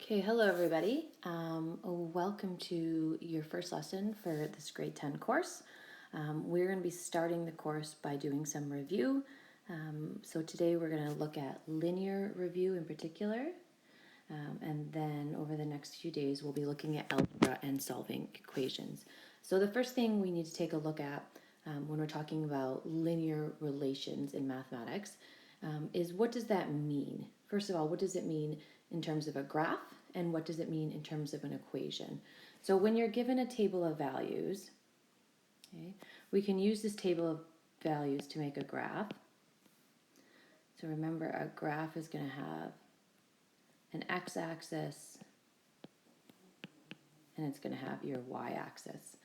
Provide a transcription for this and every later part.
Okay, hello everybody. Welcome to your first lesson for this grade 10 course. We're going to be starting the course by doing some review. So today we're going to look at linear review in particular. And then over the next few days we'll be looking at algebra and solving equations. So the first thing we need to take a look at when we're talking about linear relations in mathematics is what does that mean? First of all, what does it mean in terms of a graph, and what does it mean in terms of an equation? So when you're given a table of values, okay, we can use this table of values to make a graph. So remember, a graph is going to have an x-axis and it's going to have your y-axis.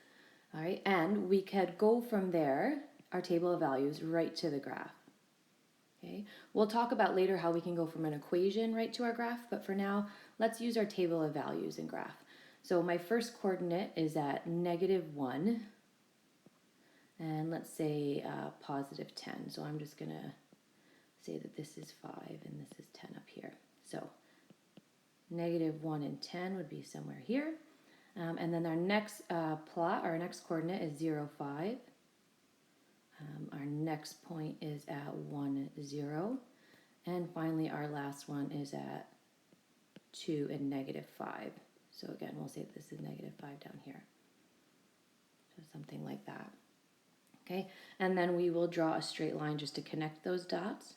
All right, and we could go from there, our table of values, right to the graph. Okay, we'll talk about later how we can go from an equation right to our graph, but for now, let's use our table of values and graph. So my first coordinate is at -1, and let's say positive 10. So I'm just going to say that this is 5 and this is 10 up here. So -1 and 10 would be somewhere here. And then our next our next coordinate is 0, 5. Our next point is at 1, 0. And finally, our last one is at 2 and -5. So again, we'll say this is -5 down here. So something like that. Okay, and then we will draw a straight line just to connect those dots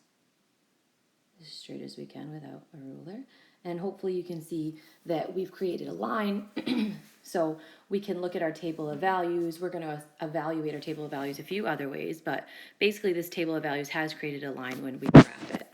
as straight as we can without a ruler. And hopefully you can see that we've created a line. So we can look at our table of values. We're going to evaluate our table of values a few other ways, but basically this table of values has created a line when we graph it.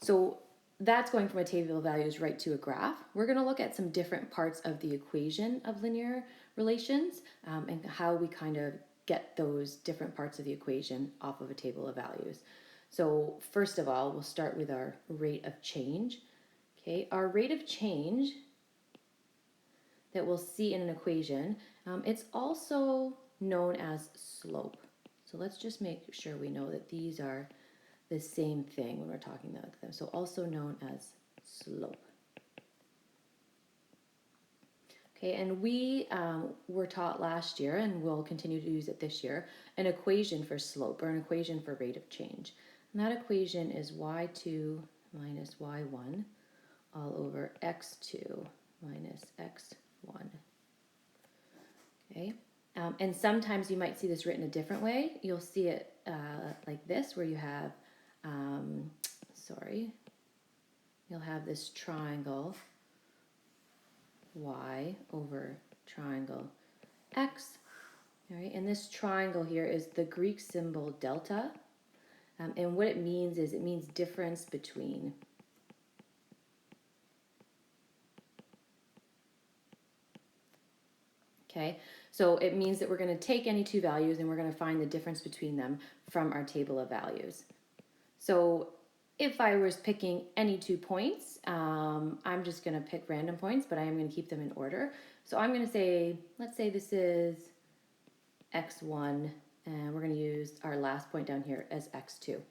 So that's going from a table of values right to a graph. We're going to look at some different parts of the equation of linear relations and how we kind of get those different parts of the equation off of a table of values. So first of all, we'll start with our rate of change. Okay, our rate of change that we'll see in an equation, it's also known as slope. So let's just make sure we know that these are the same thing when we're talking about them. So also known as slope. Okay, and we were taught last year, and we'll continue to use it this year, an equation for slope, or an equation for rate of change. And that equation is y2 minus y1 all over x2 minus x1. Okay, and sometimes you might see this written a different way. You'll see it like this, where you have, you'll have this triangle y over triangle x. All right, and this triangle here is the Greek symbol delta, and what it means is it means difference between. Okay, so it means that we're going to take any two values and we're going to find the difference between them from our table of values. So if I was picking any 2 points, I'm just going to pick random points, but I am going to keep them in order. So I'm going to say, let's say this is x1, and we're going to use our last point down here as x2.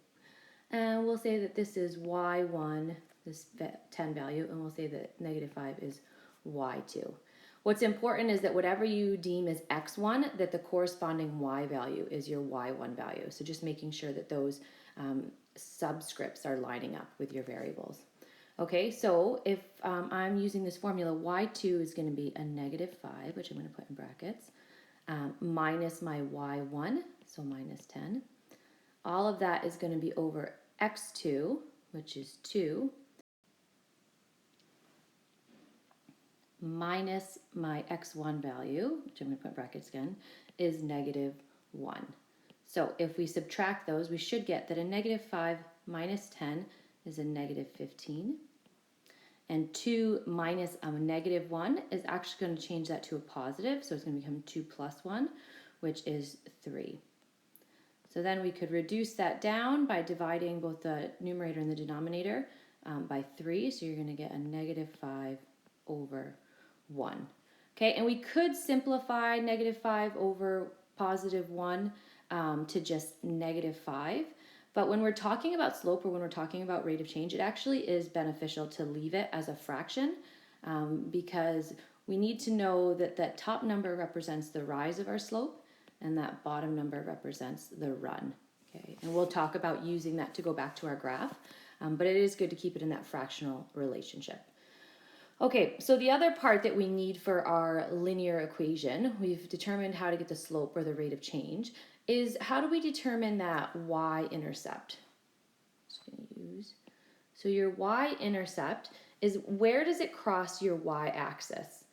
And we'll say that this is y1, this 10 value, and we'll say that -5 is y2. What's important is that whatever you deem as x1, that the corresponding y value is your y1 value. So just making sure that those subscripts are lining up with your variables. Okay, so if I'm using this formula, y2 is going to be a -5, which I'm going to put in brackets, minus my y1, so minus 10. All of that is going to be over x2, which is 2, minus my x1 value, which I'm going to put in brackets again, is -1. So if we subtract those, we should get that a -5 minus 10 is a -15. And 2 minus a -1 is actually going to change that to a positive, so it's going to become 2 plus 1, which is 3. So then we could reduce that down by dividing both the numerator and the denominator by 3, so you're going to get a -5 over 1. Okay, and we could simplify -5 over +1 to just -5. But when we're talking about slope, or when we're talking about rate of change, it actually is beneficial to leave it as a fraction because we need to know that that top number represents the rise of our slope and that bottom number represents the run. Okay, and we'll talk about using that to go back to our graph, but it is good to keep it in that fractional relationship. Okay, so the other part that we need for our linear equation, we've determined how to get the slope or the rate of change, is how do we determine that y-intercept? So your y-intercept is where does it cross your y-axis?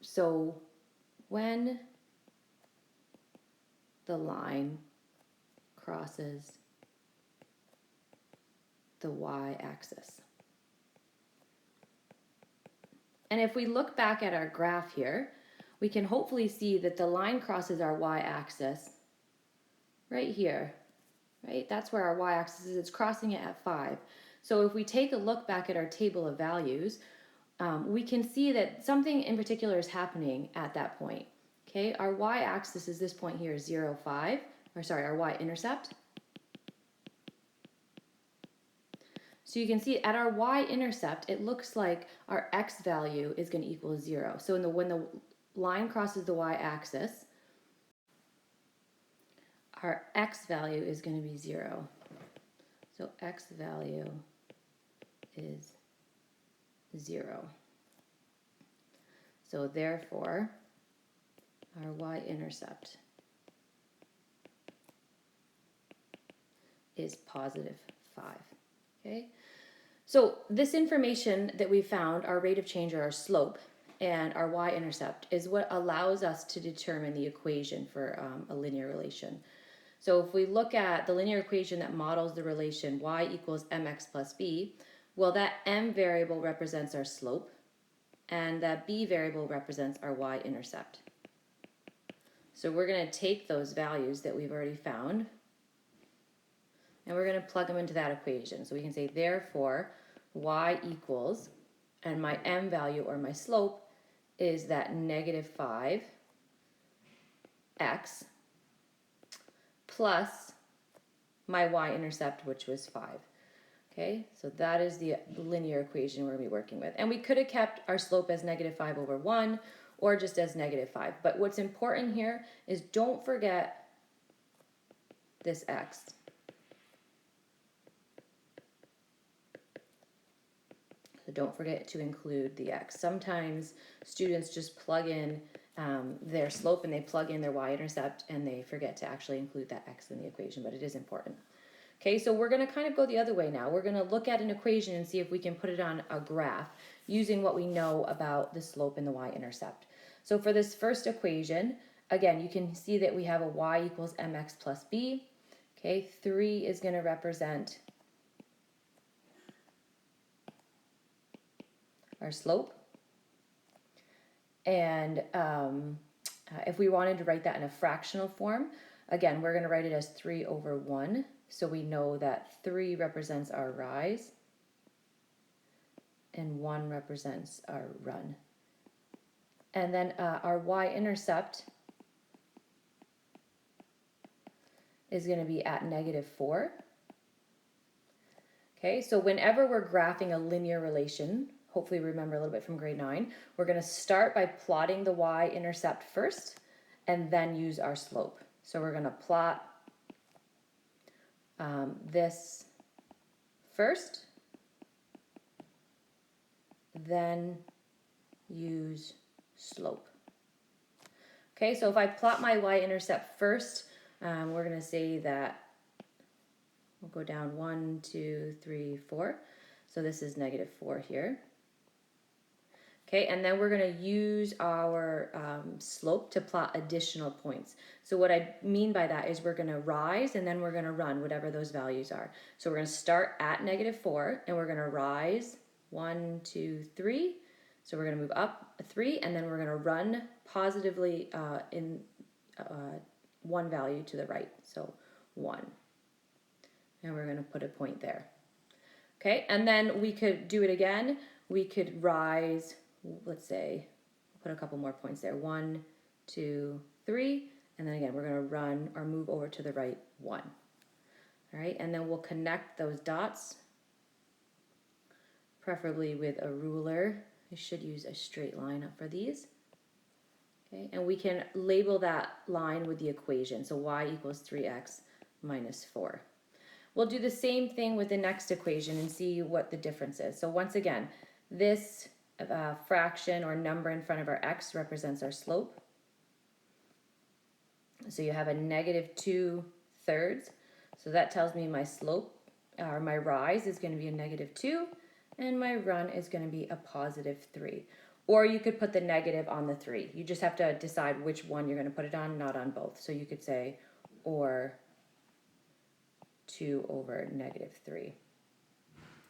So when the line crosses the y-axis. And if we look back at our graph here, we can hopefully see that the line crosses our y-axis right here, right? That's where our y-axis is. It's crossing it at 5. So if we take a look back at our table of values, we can see that something in particular is happening at that point. Okay, our y-axis is this point here, 0, 5, or sorry, our y-intercept. So you can see at our y-intercept, it looks like our x value is going to equal 0. So when the line crosses the y-axis, our x value is going to be 0. So x value is 0. So therefore, our y-intercept is positive 5. Okay, so this information that we found, our rate of change or our slope, and our y-intercept is what allows us to determine the equation for a linear relation. So if we look at the linear equation that models the relation y equals mx plus b, well, that m variable represents our slope, and that b variable represents our y-intercept. So we're going to take those values that we've already found, and we're going to plug them into that equation. So we can say, therefore, y equals, and my m value or my slope is that negative 5x plus my y-intercept, which was 5. Okay, so that is the linear equation we're going to be working with. And we could have kept our slope as negative 5 over 1 or just as negative 5. But what's important here is don't forget this x. So don't forget to include the x. Sometimes students just plug in their slope and they plug in their y-intercept and they forget to actually include that x in the equation, but it is important. Okay, so we're going to kind of go the other way now. We're going to look at an equation and see if we can put it on a graph using what we know about the slope and the y-intercept. So for this first equation, again, you can see that we have a y equals mx plus b. Okay, 3 is going to represent our slope. And if we wanted to write that in a fractional form, again, we're going to write it as 3 over 1. So we know that 3 represents our rise and 1 represents our run. And then our y-intercept is going to be at negative 4. Okay, so whenever we're graphing a linear relation, hopefully remember a little bit from grade 9, we're going to start by plotting the y-intercept first and then use our slope. So we're going to plot this first, then use slope. Okay, so if I plot my y-intercept first, we're going to say that we'll go down 1, 2, 3, 4. So this is negative 4 here. Okay, and then we're going to use our slope to plot additional points. So what I mean by that is we're going to rise and then we're going to run whatever those values are. So we're going to start at negative 4 and we're going to rise 1, 2, 3. So we're going to move up 3 and then we're going to run positively in one value to the right. So 1. And we're going to put a point there. Okay, and then we could do it again. We could rise, let's say, put a couple more points there. 1, 2, 3, and then again, we're going to run or move over to the right 1. All right, and then we'll connect those dots, preferably with a ruler, I should use a straight line up for these. Okay, and we can label that line with the equation. So y equals 3x minus 4. We'll do the same thing with the next equation and see what the difference is. So once again, this fraction or number in front of our x represents our slope. So you have a negative 2/3. So that tells me my slope, or my rise, is going to be a negative 2, and my run is going to be a positive 3. Or you could put the negative on the 3. You just have to decide which one you're going to put it on, not on both. So you could say, or 2 over negative 3.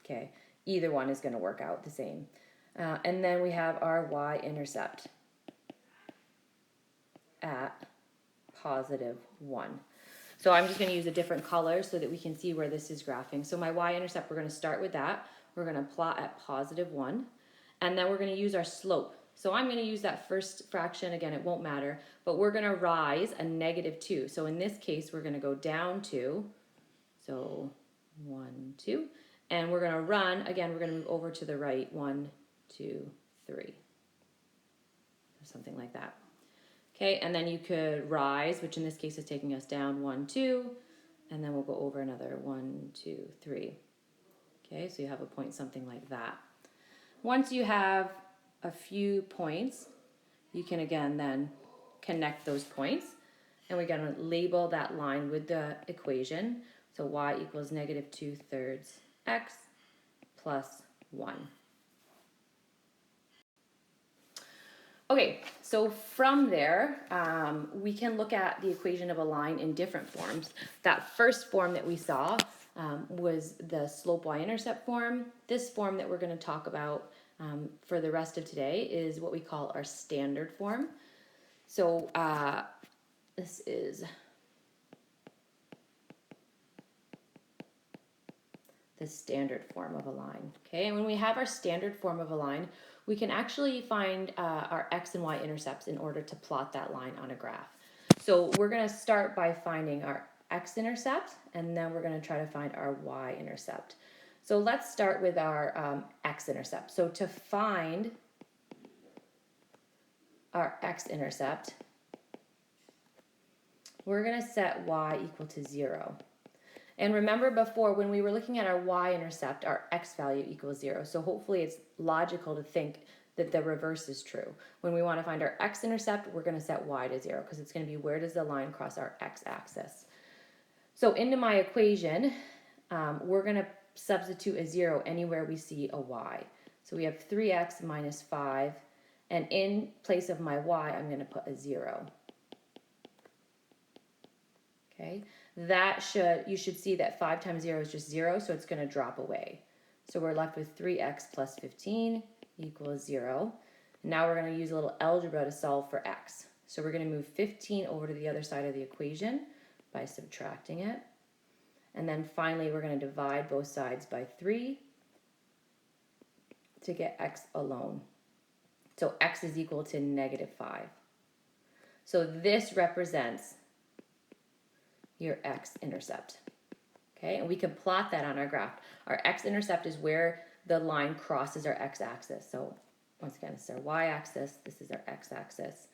Okay, either one is going to work out the same. And then we have our y-intercept at positive 1. So I'm just going to use a different color so that we can see where this is graphing. So my y-intercept, we're going to start with that. We're going to plot at positive 1. And then we're going to use our slope. So I'm going to use that first fraction. Again, it won't matter. But we're going to rise a negative 2. So in this case, we're going to go down 2. So 1, 2. And we're going to run. Again, we're going to move over to the right. 1, 2, 3. Something like that. Okay, and then you could rise, which in this case is taking us down 1, 2, and then we'll go over another 1, 2, 3. Okay, so you have a point something like that. Once you have a few points, you can again then connect those points, and we're going to label that line with the equation. So y equals negative 2/3 x plus 1. Okay, so from there, we can look at the equation of a line in different forms. That first form that we saw was the slope y-intercept form. This form that we're going to talk about for the rest of today is what we call our standard form. So this is the standard form of a line. Okay, and when we have our standard form of a line, we can actually find our x and y intercepts in order to plot that line on a graph. So we're going to start by finding our x-intercept, and then we're going to try to find our y-intercept. So let's start with our x-intercept. So to find our x-intercept, we're going to set y equal to 0. And remember before, when we were looking at our y-intercept, our x value equals 0. So hopefully it's logical to think that the reverse is true. When we want to find our x-intercept, we're going to set y to 0 because it's going to be where does the line cross our x-axis. So into my equation, we're going to substitute a 0 anywhere we see a y. So we have 3x minus 5, and in place of my y, I'm going to put a 0. Okay, you should see that 5 times 0 is just 0, so it's going to drop away. So we're left with 3x plus 15 equals 0. Now we're going to use a little algebra to solve for x. So we're going to move 15 over to the other side of the equation by subtracting it. And then finally, we're going to divide both sides by 3 to get x alone. So x is equal to negative 5. So this represents your x-intercept. Okay, and we can plot that on our graph. Our x-intercept is where the line crosses our x-axis. So once again, this is our y-axis, this is our x-axis.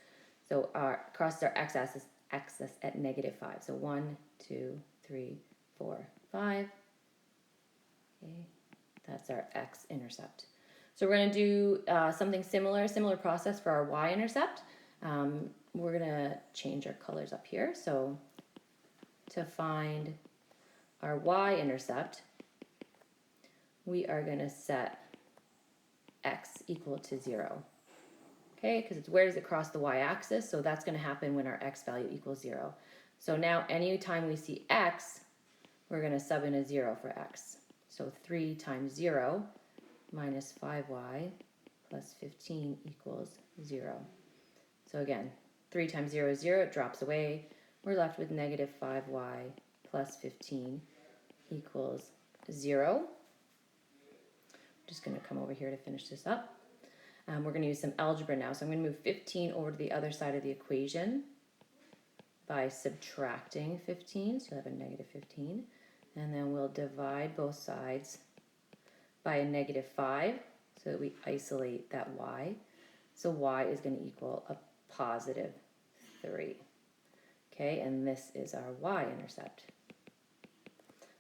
So our crosses our x-axis at negative 5. So 1, 2, 3, 4, 5. Okay, that's our x-intercept. So we're going to do something similar process for our y-intercept. We're going to change our colors up here. So to find our y-intercept, we are going to set x equal to 0. Okay, because it's where does it cross the y-axis, so that's going to happen when our x value equals 0. So now anytime we see x, we're going to sub in a 0 for x. So 3 times 0 minus 5y plus 15 equals 0. So again, 3 times 0 is 0, it drops away. We're left with negative 5y plus 15 equals 0. I'm just going to come over here to finish this up. We're going to use some algebra now. So I'm going to move 15 over to the other side of the equation by subtracting 15. So you'll have a negative 15. And then we'll divide both sides by a negative 5. so that we isolate that y. So y is going to equal a positive 3. Okay, and this is our y-intercept.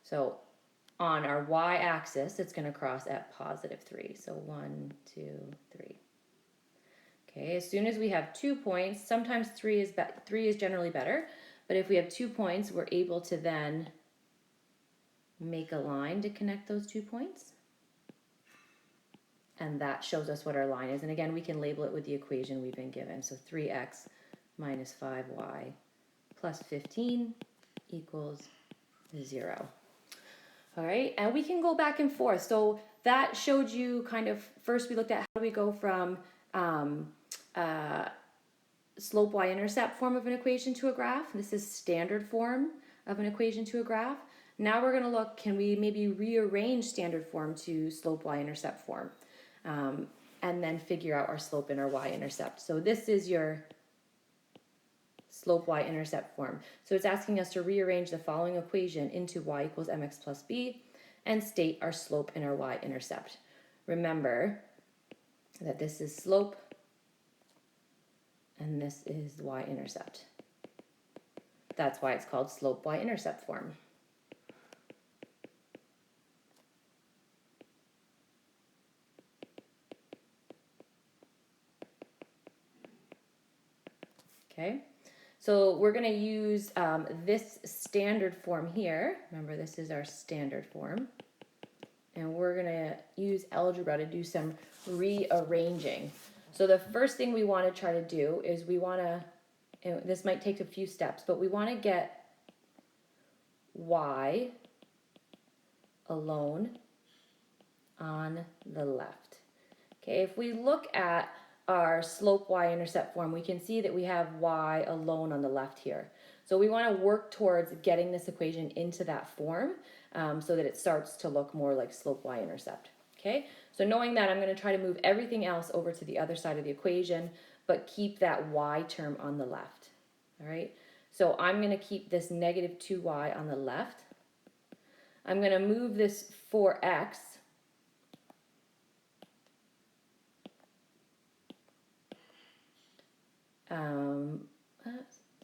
So on our y-axis, it's going to cross at positive 3. So 1, 2, 3. Okay, as soon as we have 2 points, sometimes 3 is generally better, but if we have 2 points, we're able to then make a line to connect those 2 points. And that shows us what our line is. And again, we can label it with the equation we've been given. So 3x minus 5y plus 15 equals 0. All right, and we can go back and forth. So that showed you kind of, first we looked at how do we go from slope y-intercept form of an equation to a graph. This is standard form of an equation to a graph. Now we're going to look, can we maybe rearrange standard form to slope y-intercept form? And then figure out our slope and our y-intercept. So this is your slope y-intercept form. So it's asking us to rearrange the following equation into y equals mx plus b and state our slope and our y-intercept. Remember that this is slope and this is the y-intercept. That's why it's called slope y-intercept form. Okay, so we're going to use this standard form here. Remember, this is our standard form. And we're going to use algebra to do some rearranging. So the first thing we want to try to do is we want to, and this might take a few steps, but we want to get y alone on the left. Okay, if we look at our slope y-intercept form, we can see that we have y alone on the left here. So we want to work towards getting this equation into that form so that it starts to look more like slope y-intercept. Okay, so knowing that, I'm going to try to move everything else over to the other side of the equation, but keep that y term on the left. All right, so I'm going to keep this negative 2y on the left. I'm going to move this 4x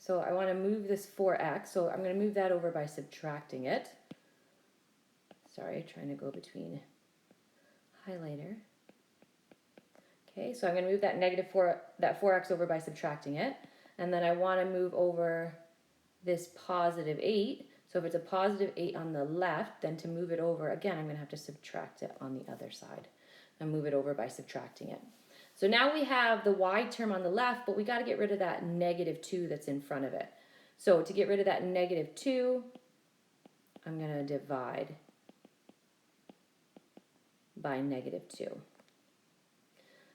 so I want to move this 4x, so I'm going to move that over by subtracting it. Sorry, trying to go between highlighter. Okay, so I'm going to move that that 4x over by subtracting it, and then I want to move over this positive 8. So if it's a positive 8 on the left, then to move it over, again, I'm going to have to subtract it on the other side and move it over by subtracting it. So now we have the y term on the left, but we got to get rid of that negative 2 that's in front of it. So to get rid of that negative 2, I'm going to divide by negative 2.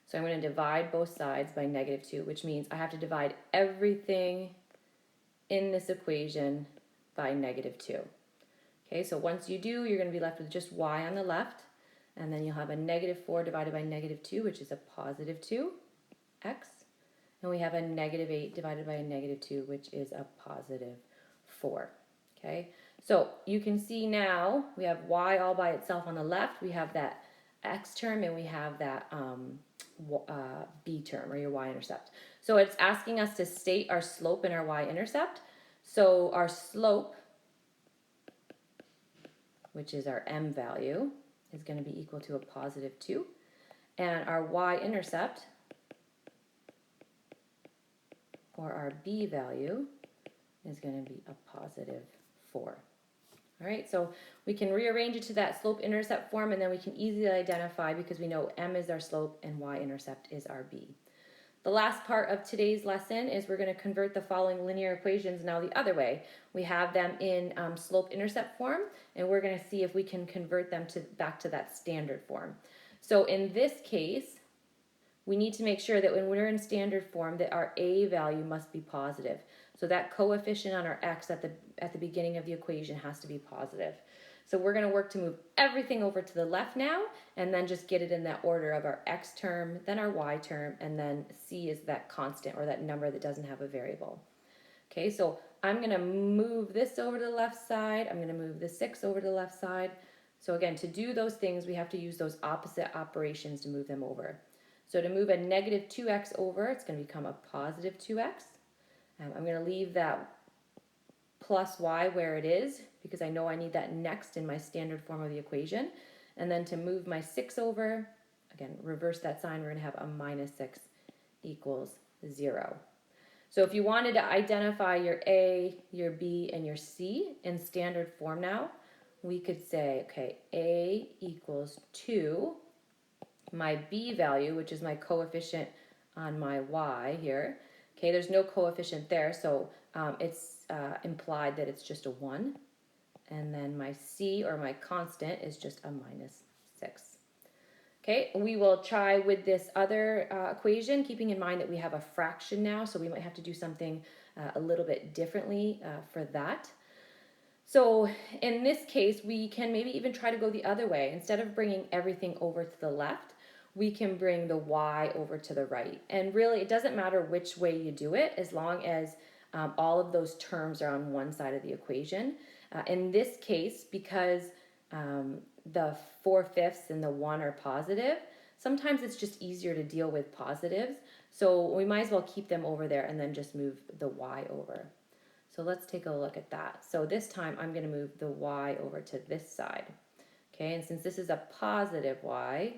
So I'm going to divide both sides by negative 2, which means I have to divide everything in this equation by negative 2. Okay, so once you do, you're going to be left with just y on the left. And then you'll have a negative 4 divided by negative 2, which is a positive 2x. And we have a negative 8 divided by a negative 2, which is a positive 4. Okay, so you can see now we have y all by itself on the left. We have that x term and we have that b term, or your y-intercept. So it's asking us to state our slope and our y-intercept. So our slope, which is our m value, is going to be equal to a positive 2. And our y-intercept, or our b value, is going to be a positive 4. All right, so we can rearrange it to that slope-intercept form, and then we can easily identify, because we know m is our slope and y-intercept is our b. The last part of today's lesson is we're going to convert the following linear equations now the other way. We have them in slope-intercept form, and we're going to see if we can convert them back to that standard form. So in this case, we need to make sure that when we're in standard form that our a value must be positive. So that coefficient on our x at the beginning of the equation has to be positive. So we're going to work to move everything over to the left now, and then just get it in that order of our x term, then our y term, and then c is that constant, or that number that doesn't have a variable. Okay, so I'm going to move this over to the left side. I'm going to move the 6 over to the left side. So again, to do those things, we have to use those opposite operations to move them over. So to move a negative 2x over, it's going to become a positive 2x. I'm going to leave that plus y where it is because I know I need that next in my standard form of the equation. And then to move my 6 over, again, reverse that sign, we're going to have a minus 6 equals 0. So if you wanted to identify your A, your B, and your C in standard form now, we could say, okay, A equals 2. My B value, which is my coefficient on my Y here, okay, there's no coefficient there, so it's implied that it's just a 1. And then my C, or my constant, is just a minus 6. Okay, we will try with this other equation, keeping in mind that we have a fraction now, so we might have to do something a little bit differently for that. So in this case, we can maybe even try to go the other way. Instead of bringing everything over to the left, we can bring the y over to the right. And really, it doesn't matter which way you do it, as long as all of those terms are on one side of the equation. In this case, because the 4/5 and the 1 are positive, sometimes it's just easier to deal with positives. So we might as well keep them over there and then just move the y over. So let's take a look at that. So this time I'm going to move the y over to this side. Okay, and since this is a positive y,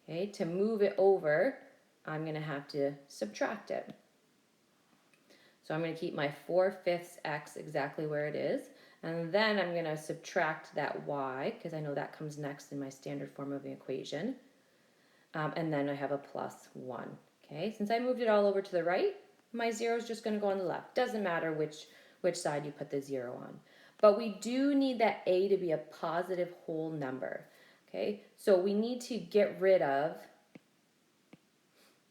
okay, to move it over, I'm going to have to subtract it. So I'm going to keep my 4/5 x exactly where it is. And then I'm going to subtract that y, because I know that comes next in my standard form of the equation. And then I have a plus 1. Okay, since I moved it all over to the right, my 0 is just going to go on the left. Doesn't matter which side you put the 0 on. But we do need that a to be a positive whole number. Okay, so we need to get rid of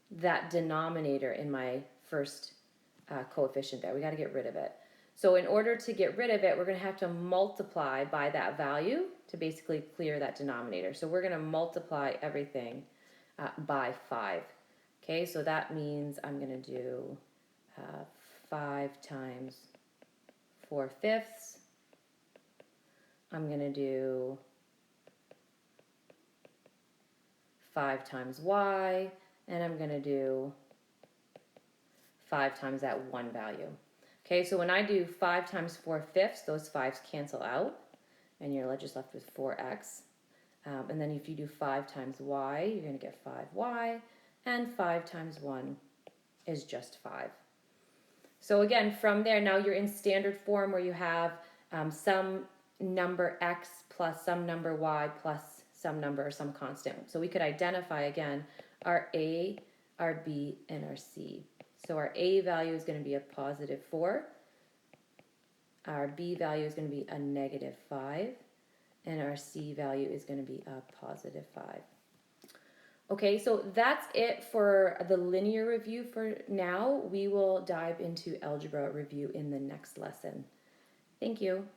that denominator in my first coefficient there. We got to get rid of it. So in order to get rid of it, we're going to have to multiply by that value to basically clear that denominator. So we're going to multiply everything by 5. Okay, so that means I'm going to do 5 times 4/5. I'm going to do 5 times y, and I'm going to do 5 times that 1 value. Okay, so when I do 5 times 4/5, those 5's cancel out, and you're just left with 4x. And then if you do 5 times y, you're going to get 5y, and 5 times 1 is just 5. So again, from there, now you're in standard form where you have some number x plus some number y plus some number or some constant. So we could identify, again, our a, our b, and our c. So our a value is going to be a positive 4. Our b value is going to be a negative 5. And our c value is going to be a positive 5. Okay, so that's it for the linear review for now. We will dive into algebra review in the next lesson. Thank you.